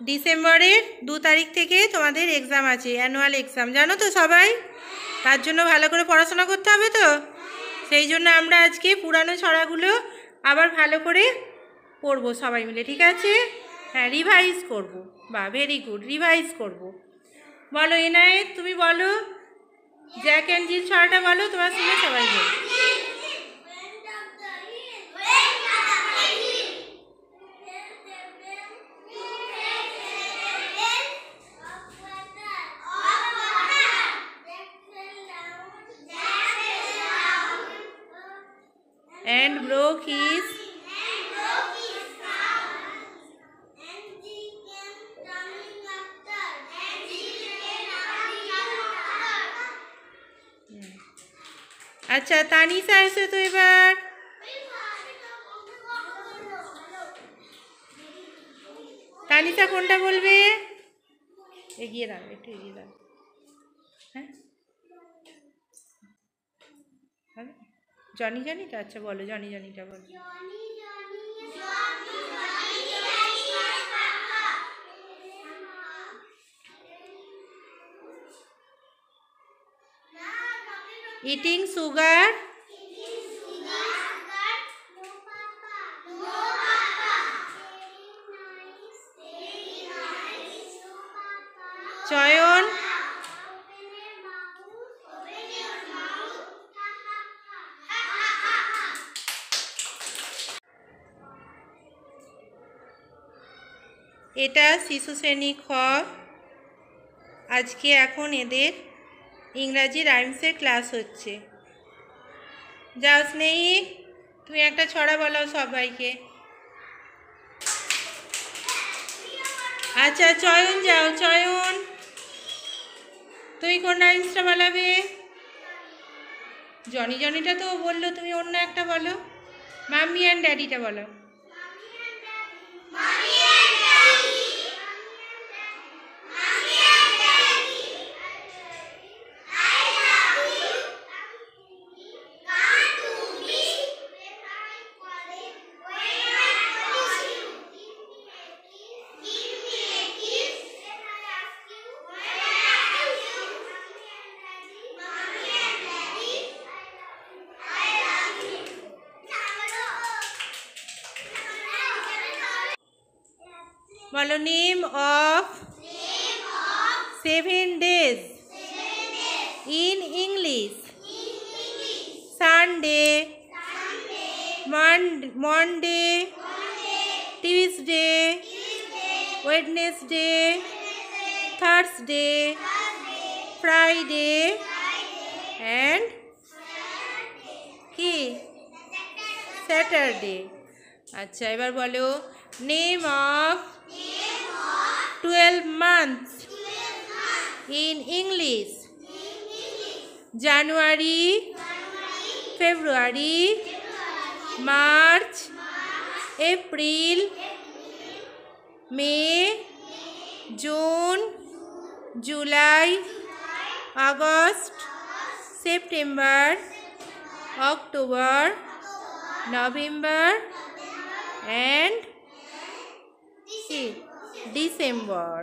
ডিসেম্বরের 2 তারিখ থেকে তোমাদের এক্সাম আছে, অ্যানুয়াল এক্সাম, জানো তো সবাই? তার জন্য ভালো করে পড়াশোনা করতে হবে তো। সেই জন্য আমরা আজকে পুরানো ছড়াগুলো আবার ভালো করে পড়বো সবাই মিলে, ঠিক আছে? হ্যাঁ, রিভাইজ করব। বাহ, ভেরি গুড, রিভাইজ করব। বলো এনায়েত, তুমি বলো জ্যাক অ্যান্ড জিল ছড়াটা বলো, তোমার সঙ্গে সবাই বলো। And broke his আচ্ছা তানিশা এসো তো এবার। তানিশা কোনটা বলবে? এগিয়ে দাও, একটু এগিয়ে দাও। হ্যাঁ, জনি জনিটা, আচ্ছা বলো জনি জনিটা বলো। ইটিং সুগার চয়ন এটা শিশু শ্রেণী খ। আজকে এখন এদের ইংরাজি রাইমসের ক্লাস হচ্ছে। যাও স্নেহি, তুমি একটা ছড়া বলো সবাইকে। আচ্ছা চয়ন যাও, চয়ন তুমি কোন রাইমসটা বলাবে? জনি জনিটা তো বললো, তুমি অন্য একটা বলো। মাম্মি অ্যান্ড ড্যাডিটা বলো। বলো name of 7 days in English. Sunday, Monday, Tuesday, Wednesday, Thursday, Friday and কি স্যাটারডে। আচ্ছা এবার বলো name of 12 months in English. January, February, March, April, May, June, July, August, September, October, November and December.